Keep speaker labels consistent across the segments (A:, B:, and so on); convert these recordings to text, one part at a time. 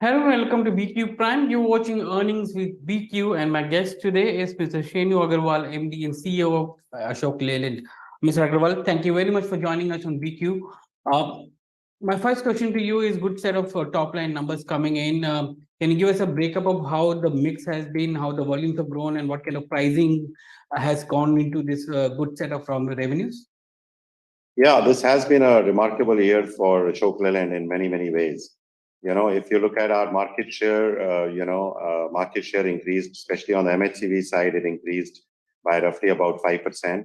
A: Hello and welcome to BQ Prime. You're watching Earnings with BQ, and my guest today is Mr. Shenu Agarwal, MD and CEO of Ashok Leyland. Mr. Agarwal, thank you very much for joining us on BQ. Uh, my first question to you is good set of top line numbers coming in. Can you give us a breakup of how the mix has been, how the volumes have grown, and what kind of pricing has gone into this good set of from revenues?
B: Yeah, this has been a remarkable year for Ashok Leyland in many, many ways. If you look at our market share, market share increased, especially on the MHCV side, it increased by roughly about 5%.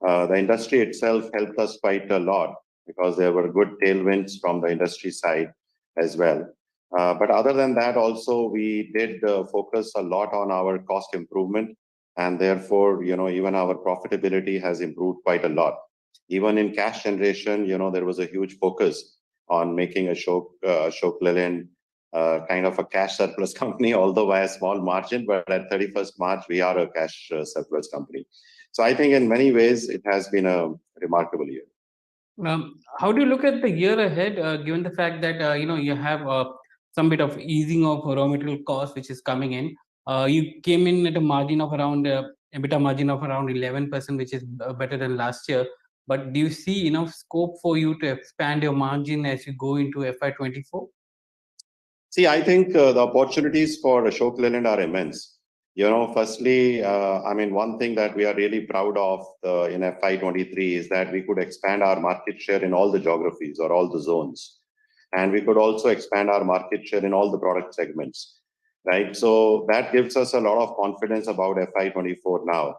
B: The industry itself helped us quite a lot because there were good tailwinds from the industry side as well. But other than that, also, we did focus a lot on our cost improvement. And therefore, even our profitability has improved quite a lot. Even in cash generation, there was a huge focus on making Ashok Leyland kind of a cash surplus company, although by a small margin. But at 31st March, we are a cash surplus company. So I think in many ways, it has been a remarkable year.
A: How do you look at the year ahead, given the fact that you have some bit of easing of raw material cost, which is coming in? You came in at a margin of around EBITDA margin of around 11%, which is better than last year. But do you see enough scope for you to expand your margin as you go into FY24?
B: See, I think the opportunities for Ashok Leyland are immense. Firstly, one thing that we are really proud of in FY23 is that we could expand our market share in all the geographies or all the zones. And we could also expand our market share in all the product segments, right? So that gives us a lot of confidence about FY24 now.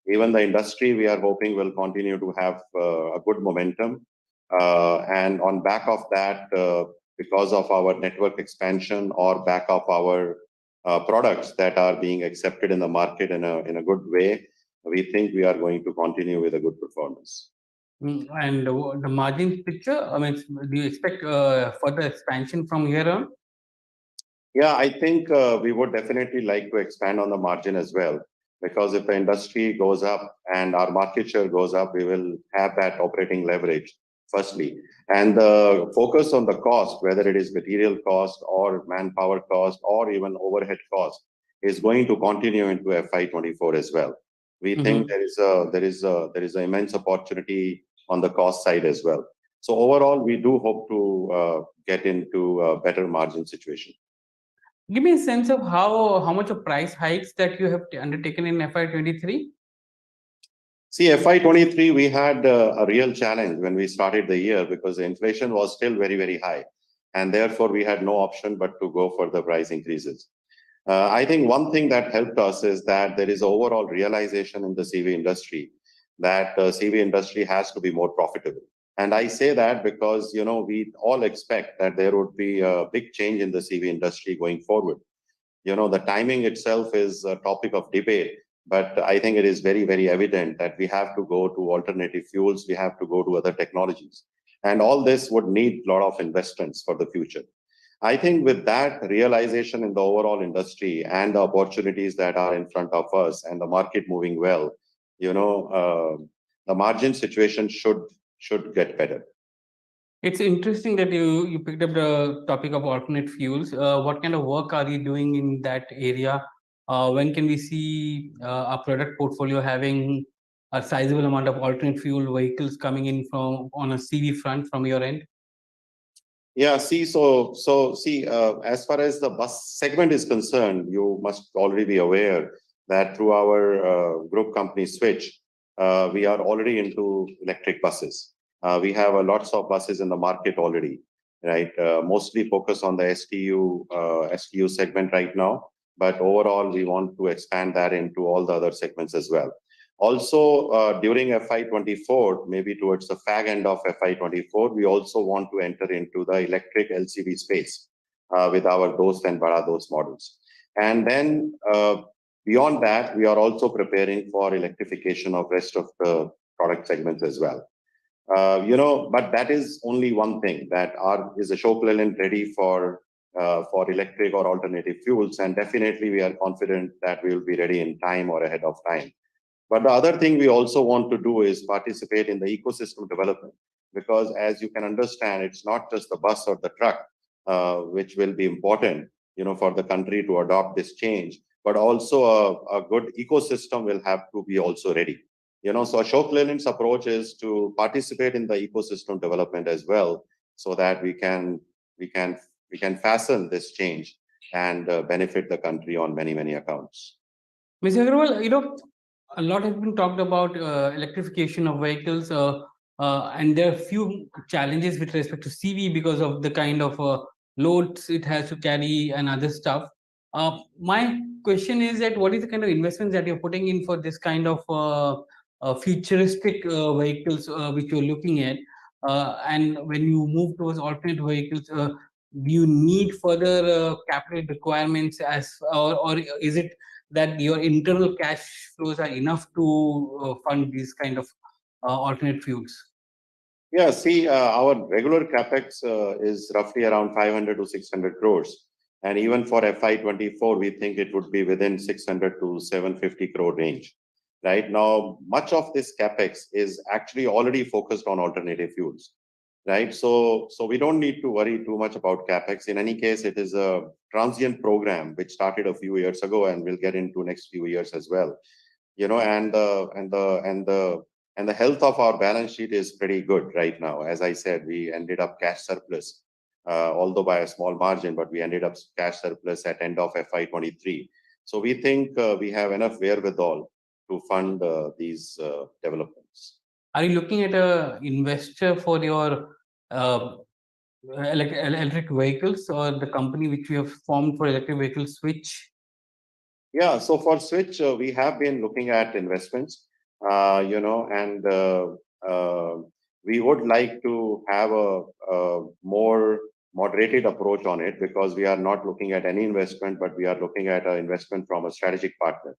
B: Even the industry, we are hoping will continue to have a good momentum. And on back of that, because of our network expansion or back of our products that are being accepted in the market in a good way, we think we are going to continue with a good performance.
A: And the margin picture, do you expect further expansion from here on?
B: Yeah, I think we would definitely like to expand on the margin as well. Because if the industry goes up and our market share goes up, we will have that operating leverage, firstly. And the focus on the cost, whether it is material cost or manpower cost or even overhead cost, is going to continue into FY24 as well. We think there is an immense opportunity on the cost side as well. So overall, we do hope to get into a better margin situation.
A: Give me a sense of how much of price hikes that you have undertaken in FY23.
B: See, FY23, we had a real challenge when we started the year because the inflation was still very, very high. And therefore, we had no option but to go for the price increases. I think one thing that helped us is that there is overall realization in the CV industry that the CV industry has to be more profitable. And I say that because, we all expect that there would be a big change in the CV industry going forward. The timing itself is a topic of debate. But I think it is very, very evident that we have to go to alternative fuels. We have to go to other technologies. And all this would need a lot of investments for the future. I think with that realization in the overall industry and the opportunities that are in front of us and the market moving well, the margin situation should get better.
A: It's interesting that you picked up the topic of alternate fuels. What kind of work are you doing in that area? When can we see a product portfolio having a sizable amount of alternate fuel vehicles coming in from on a CV front from your end?
B: Yeah, see, as far as the bus segment is concerned, you must already be aware that through our group company Switch, we are already into electric buses. We have lots of buses in the market already, right? Mostly focus on the STU segment right now. But overall, we want to expand that into all the other segments as well. Also, during FY24, maybe towards the fag end of FY24, we also want to enter into the electric LCV space with our Dost and Bada Dost models. And then beyond that, we are also preparing for electrification of rest of the product segments as well. But that is only one thing that is Ashok Leyland ready for electric or alternative fuels, and definitely we are confident that we will be ready in time or ahead of time. But the other thing we also want to do is participate in the ecosystem development, because as you can understand, it's not just the bus or the truck, which will be important, for the country to adopt this change. But also a good ecosystem will have to be also ready. So Ashok Leyland's approach is to participate in the ecosystem development as well, so that we can fasten this change and benefit the country on many accounts.
A: Mr. Agarwal, a lot has been talked about electrification of vehicles, and there are few challenges with respect to CV because of the kind of loads it has to carry and other stuff. My question is that what is the kind of investments that you're putting in for this kind of futuristic vehicles which you're looking at? And when you move towards alternate vehicles, do you need further capital requirements or is it that your internal cash flows are enough to fund these kind of alternate fuels?
B: Yeah, see, our regular capex is roughly around 500 to 600 crores. And even for FY24, we think it would be within 600 to 750 crore range. Right now, much of this capex is actually already focused on alternative fuels. Right, so we don't need to worry too much about capex. In any case, it is a transient program which started a few years ago and will get into next few years as well. And the health of our balance sheet is pretty good right now. As I said, we ended up cash surplus, although by a small margin, but we ended up cash surplus at end of FY23. So we think we have enough wherewithal to fund these developments.
A: Are you looking at an investor for your electric vehicles, or the company which we have formed for electric vehicles, Switch?
B: Yeah, so for Switch, we have been looking at investments, and we would like to have a more moderated approach on it, because we are not looking at any investment, but we are looking at an investment from a strategic partner.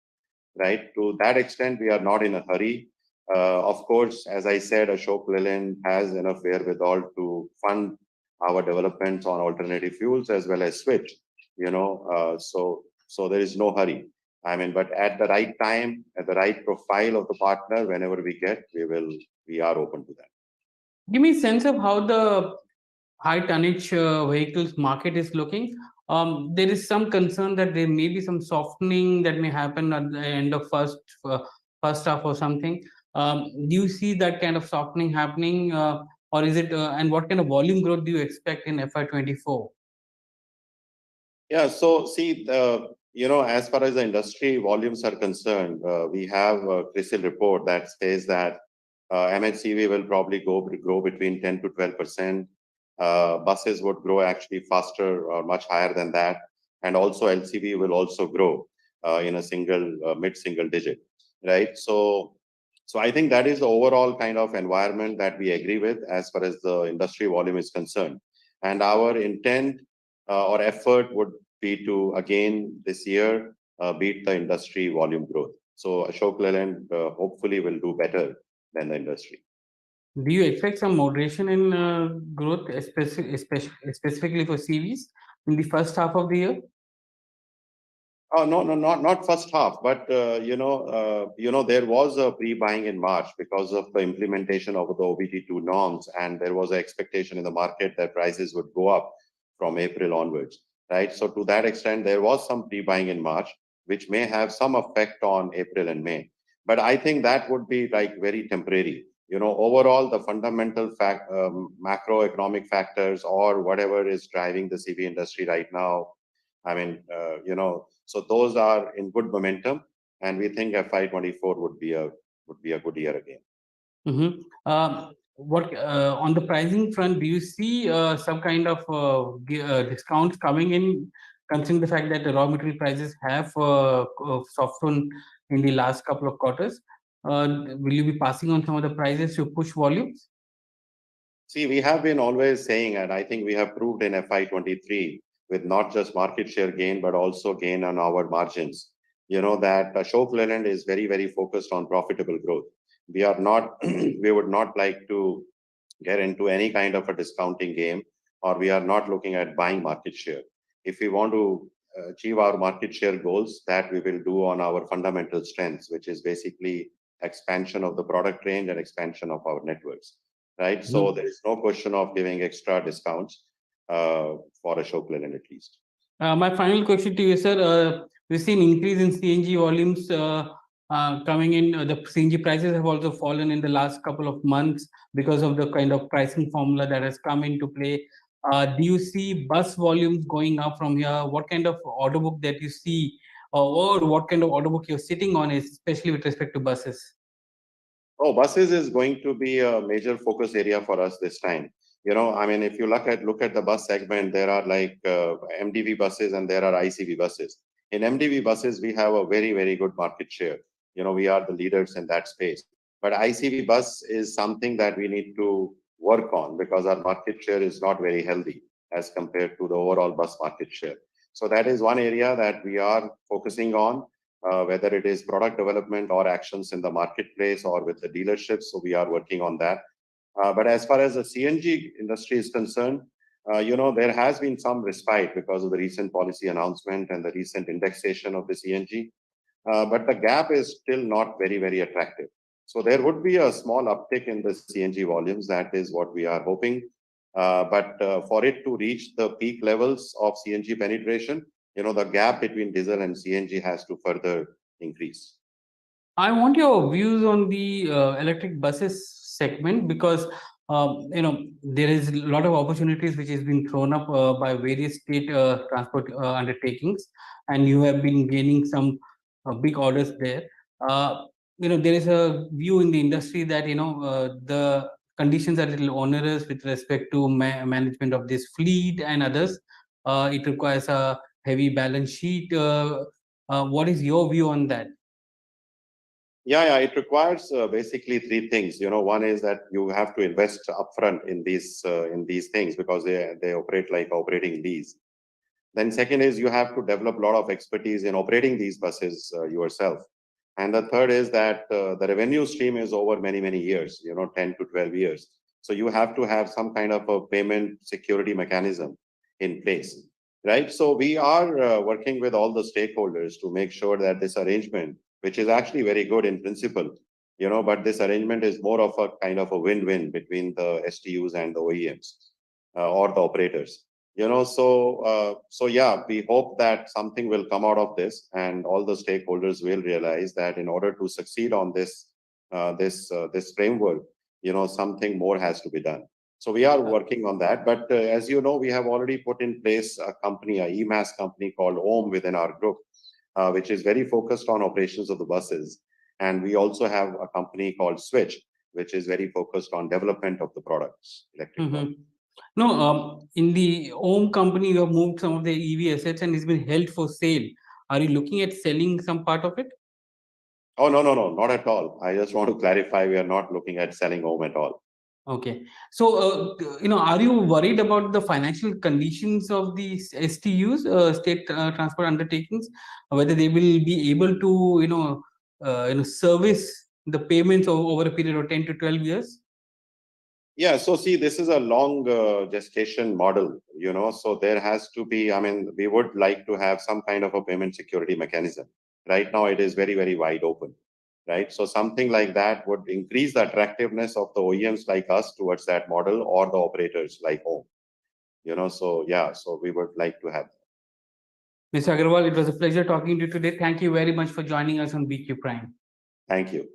B: Right? To that extent, we are not in a hurry. Of course, as I said, Ashok Leyland has enough wherewithal to fund our developments on alternative fuels as well as Switch. So there is no hurry. I mean, but at the right time, at the right profile of the partner, whenever we get, we are open to that.
A: Give me a sense of how the high tonnage vehicles market is looking. There is some concern that there may be some softening that may happen at the end of first half or something. Do you see that kind of softening happening, or is it? And what kind of volume growth do you expect in FY24?
B: Yeah, so see, as far as the industry volumes are concerned, we have a CRISIL report that says that MHCV will probably grow between 10 to 12%. Buses would grow actually faster or much higher than that. And also LCV will also grow in a mid-single digit, right? So I think that is the overall kind of environment that we agree with as far as the industry volume is concerned. And our intent or effort would be to, again, this year, beat the industry volume growth. So Ashok Leyland hopefully will do better than the industry.
A: Do you expect some moderation in growth, specifically for CVs in the first half of the year?
B: Oh, no, not first half, but there was a pre-buying in March because of the implementation of the OBD2 norms, and there was an expectation in the market that prices would go up from April onwards, right? So to that extent, there was some pre-buying in March, which may have some effect on April and May. But I think that would be like very temporary. Overall, the fundamental macroeconomic factors or whatever is driving the CV industry right now, I mean, so those are in good momentum, and we think FY24 would be a good year again.
A: What on the pricing front, do you see some kind of discounts coming in, considering the fact that the raw material prices have softened in the last couple of quarters? Will you be passing on some of the prices to push volumes?
B: See, we have been always saying, and I think we have proved in FY23 with not just market share gain, but also gain on our margins, that Ashok Leyland is very focused on profitable growth. We would not like to get into any kind of a discounting game, or we are not looking at buying market share. If we want to achieve our market share goals, that we will do on our fundamental strengths, which is basically expansion of the product range and expansion of our networks, right? So there is no question of giving extra discounts. for Ashok Leyland at least.
A: My final question to you, sir. We've seen increase in CNG volumes coming in. The CNG prices have also fallen in the last couple of months because of the kind of pricing formula that has come into play. Do you see bus volumes going up from here? What kind of order book that you see, or what kind of order book you're sitting on, especially with respect to buses?
B: Oh, buses is going to be a major focus area for us this time. I mean, if you look at the bus segment, there are like MDV buses and there are ICV buses. In MDV buses, we have a very, very good market share. We are the leaders in that space. But ICV bus is something that we need to work on because our market share is not very healthy as compared to the overall bus market share. So that is one area that we are focusing on, whether it is product development or actions in the marketplace or with the dealerships. So we are working on that. But as far as the CNG industry is concerned, there has been some respite because of the recent policy announcement and the recent indexation of the CNG. But the gap is still not very, very attractive. So there would be a small uptick in the CNG volumes. That is what we are hoping. But for it to reach the peak levels of CNG penetration, the gap between diesel and CNG has to further increase.
A: I want your views on the electric buses segment because there is a lot of opportunities which has been thrown up by various state transport undertakings, and you have been gaining some big orders there. There is a view in the industry that the conditions are a little onerous with respect to management of this fleet and others. It requires a heavy balance sheet. What is your view on that?
B: Yeah, it requires basically three things. One is that you have to invest upfront in these things because they operate like operating lease. Then second is you have to develop a lot of expertise in operating these buses yourself. And the third is that the revenue stream is over many, many years, 10 to 12 years. So you have to have some kind of a payment security mechanism in place, right? So we are working with all the stakeholders to make sure that this arrangement, which is actually very good in principle, but this arrangement is more of a kind of a win-win between the STUs and the OEMs or the operators. So yeah, we hope that something will come out of this and all the stakeholders will realize that in order to succeed on this framework, something more has to be done. So we are working on that. But as you know, we have already put in place a company, a EMAS company called OHM within our group, which is very focused on operations of the buses. And we also have a company called Switch, which is very focused on development of the products, electric products.
A: No, in the OHM company, you have moved some of the EV assets and it's been held for sale. Are you looking at selling some part of it?
B: Oh, no, not at all. I just want to clarify, we are not looking at selling OHM at all.
A: Okay. So, are you worried about the financial conditions of these STUs, state transport undertakings, whether they will be able to, service the payments over a period of 10 to 12 years?
B: Yeah, so see, this is a long gestation model, so there has to be, we would like to have some kind of a payment security mechanism. Right now, it is very, very wide open, right? So something like that would increase the attractiveness of the OEMs like us towards that model or the operators like OHM. So yeah, so we would like to have that.
A: Mr. Agarwal, it was a pleasure talking to you today. Thank you very much for joining us on BQ Prime.
B: Thank you.